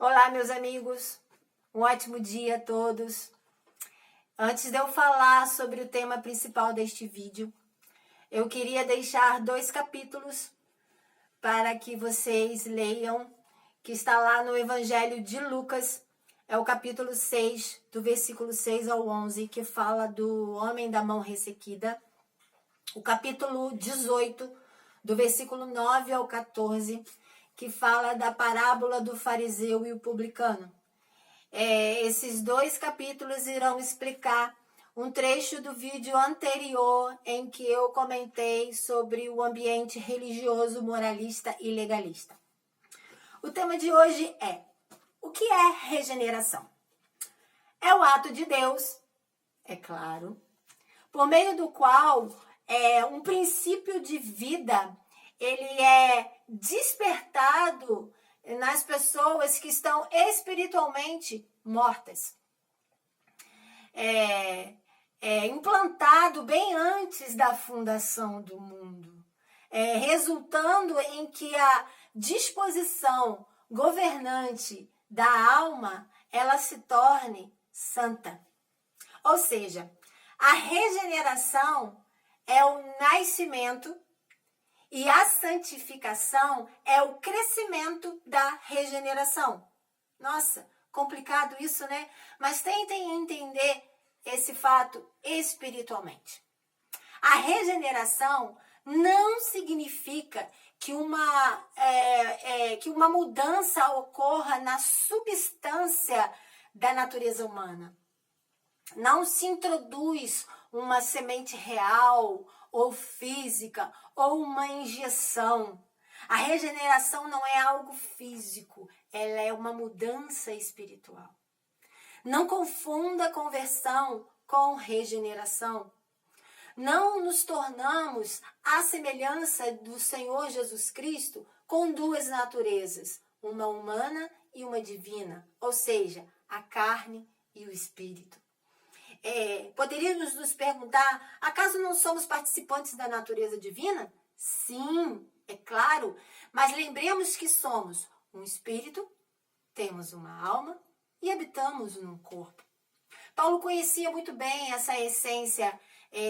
Olá, meus amigos, um ótimo dia a todos. Antes de eu falar sobre o tema principal deste vídeo, eu queria deixar 2 capítulos para que vocês leiam, que está lá no Evangelho de Lucas, é o capítulo 6, do versículo 6 ao 11, que fala do homem da mão ressequida, o capítulo 18, do versículo 9 ao 14, que fala da parábola do fariseu e o publicano. Esses 2 capítulos irão explicar um trecho do vídeo anterior em que eu comentei sobre o ambiente religioso, moralista e legalista. O tema de hoje é: o que é regeneração? É o ato de Deus, é claro, por meio do qual um princípio de vida ele é despertado nas pessoas que estão espiritualmente mortas. Implantado bem antes da fundação do mundo, resultando em que a disposição governante da alma ela se torne santa. Ou seja, a regeneração é o nascimento e a santificação é o crescimento da regeneração. Nossa, complicado isso, né? Mas tentem entender esse fato espiritualmente. A regeneração não significa que uma mudança ocorra na substância da natureza humana. Não se introduz uma semente real ou física ou uma injeção. A regeneração não é algo físico, ela é uma mudança espiritual. Não confunda conversão com regeneração. Não nos tornamos à semelhança do Senhor Jesus Cristo com 2 naturezas, uma humana e uma divina, ou seja, a carne e o espírito. Poderíamos nos perguntar, acaso não somos participantes da natureza divina? Sim, é claro, mas lembremos que somos um espírito, temos uma alma e habitamos num corpo. Paulo conhecia muito bem essa essência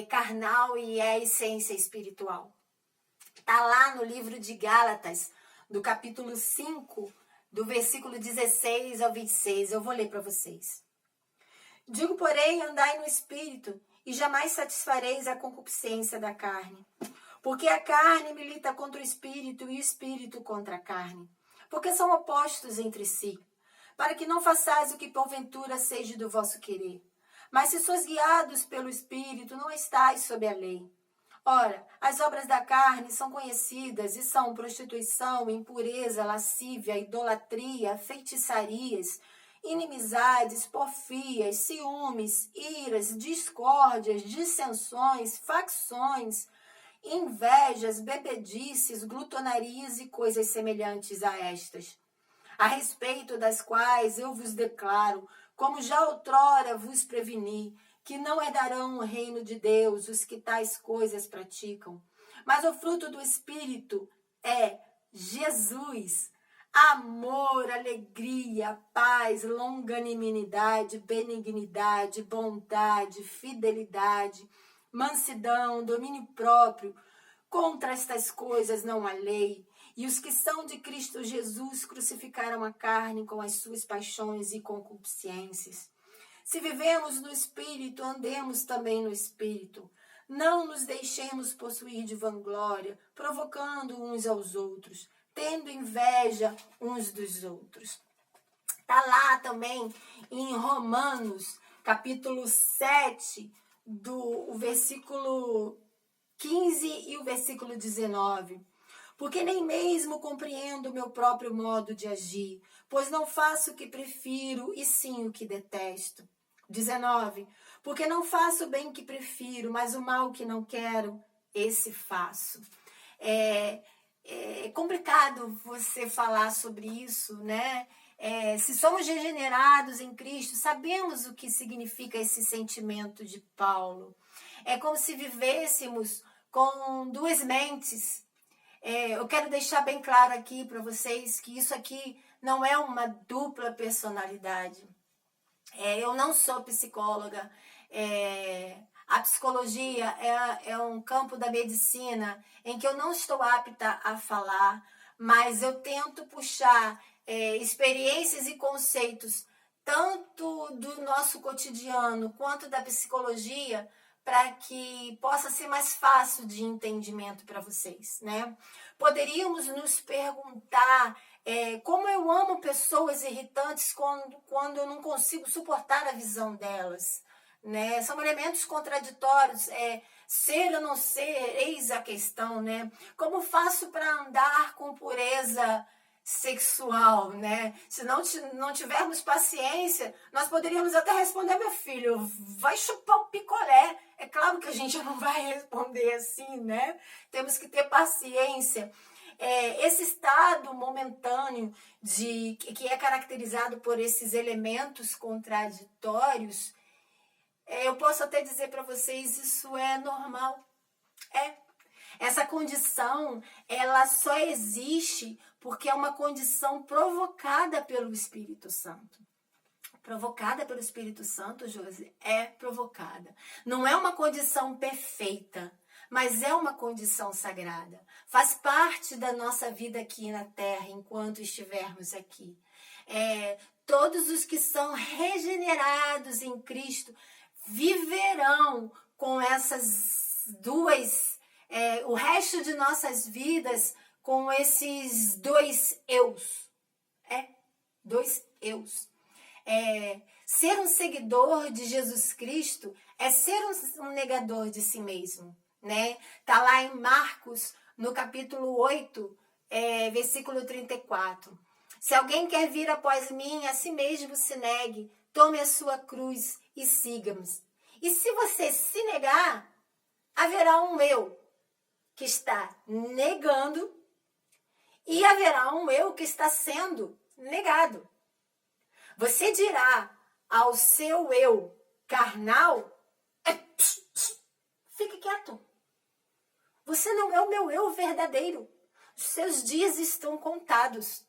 carnal e a essência espiritual. Está lá no livro de Gálatas, do capítulo 5, do versículo 16 ao 26. Eu vou ler para vocês. Digo, porém, andai no Espírito, e jamais satisfareis a concupiscência da carne. Porque a carne milita contra o Espírito, e o Espírito contra a carne. Porque são opostos entre si, para que não façais o que porventura seja do vosso querer. Mas se sois guiados pelo Espírito, não estáis sob a lei. Ora, as obras da carne são conhecidas, e são prostituição, impureza, lascívia, idolatria, feitiçarias, inimizades, porfias, ciúmes, iras, discórdias, dissensões, facções, invejas, bebedices, glutonarias e coisas semelhantes a estas, a respeito das quais eu vos declaro, como já outrora vos preveni, que não herdarão o reino de Deus os que tais coisas praticam. Mas o fruto do Espírito é Jesus, amor, alegria, paz, longanimidade, benignidade, bondade, fidelidade, mansidão, domínio próprio. Contra estas coisas não há lei. E os que são de Cristo Jesus crucificaram a carne com as suas paixões e concupiscências. Se vivemos no Espírito, andemos também no Espírito. Não nos deixemos possuir de vanglória, provocando uns aos outros, tendo inveja uns dos outros. Está lá também em Romanos, capítulo 7, do versículo 15 e o versículo 19. Porque nem mesmo compreendo o meu próprio modo de agir, pois não faço o que prefiro, e sim o que detesto. 19. Porque não faço o bem que prefiro, mas o mal que não quero, esse faço. É complicado você falar sobre isso, né? Se somos regenerados em Cristo, sabemos o que significa esse sentimento de Paulo. É como se vivêssemos com 2 mentes. Eu quero deixar bem claro aqui para vocês que isso aqui não é uma dupla personalidade. Eu não sou psicóloga. A psicologia é um campo da medicina em que eu não estou apta a falar, mas eu tento puxar experiências e conceitos tanto do nosso cotidiano quanto da psicologia para que possa ser mais fácil de entendimento para vocês, né? Poderíamos nos perguntar como eu amo pessoas irritantes quando eu não consigo suportar a visão delas, né? São elementos contraditórios, ser ou não ser, eis a questão, né? Como faço para andar com pureza sexual, né? Se não tivermos paciência, nós poderíamos até responder, meu filho, vai chupar um picolé. É claro que a gente não vai responder assim, né? Temos que ter paciência. Esse estado momentâneo que é caracterizado por esses elementos contraditórios, eu posso até dizer para vocês, isso é normal. Essa condição, ela só existe porque é uma condição provocada pelo Espírito Santo. Provocada pelo Espírito Santo, Josi, é provocada. Não é uma condição perfeita, mas é uma condição sagrada. Faz parte da nossa vida aqui na Terra, enquanto estivermos aqui. Todos os que são regenerados em Cristo viverão com essas duas, o resto de nossas vidas com esses dois eus. Dois eus. Ser um seguidor de Jesus Cristo é ser um negador de si mesmo, né? Tá lá em Marcos, no capítulo 8, versículo 34. Se alguém quer vir após mim, a si mesmo se negue, tome a sua cruz e siga-me. E se você se negar, haverá um eu que está negando e haverá um eu que está sendo negado. Você dirá ao seu eu carnal, fique quieto. Você não é o meu eu verdadeiro. Os seus dias estão contados.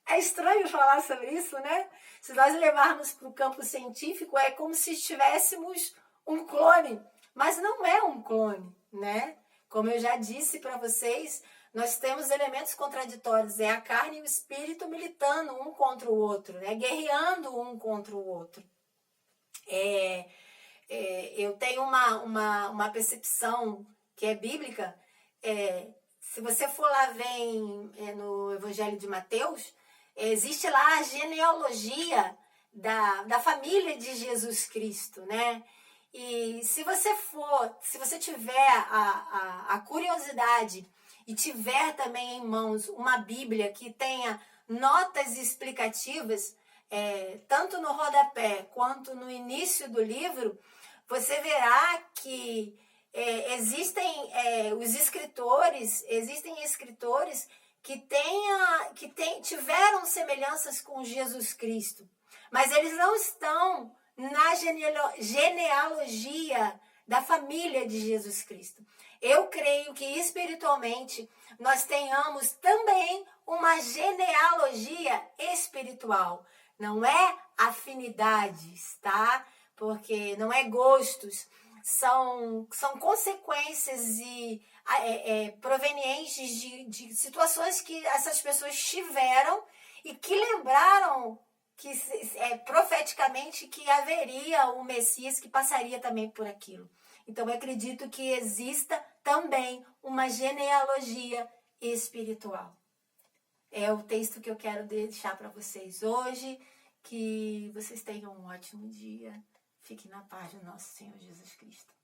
É estranho falar sobre isso, né? Se nós levarmos para o campo científico, é como se tivéssemos um clone. Mas não é um clone, né? Como eu já disse para vocês, nós temos elementos contraditórios. É a carne e o espírito militando um contra o outro, né? Guerreando um contra o outro. Eu tenho uma percepção que é bíblica. Se você for lá ver no Evangelho de Mateus, existe lá a genealogia da família de Jesus Cristo, né? E se você tiver a curiosidade e tiver também em mãos uma Bíblia que tenha notas explicativas, tanto no rodapé quanto no início do livro, você verá que existem escritores que tiveram semelhanças com Jesus Cristo, mas eles não estão na genealogia da família de Jesus Cristo. Eu creio que espiritualmente nós tenhamos também uma genealogia espiritual. Não é afinidades, tá? Porque não é gostos, são consequências e provenientes de situações que essas pessoas tiveram e que lembraram que profeticamente que haveria um Messias que passaria também por aquilo. Então eu acredito que exista também uma genealogia espiritual. É o texto que eu quero deixar para vocês hoje. Que vocês tenham um ótimo dia. Fiquem na paz do nosso Senhor Jesus Cristo.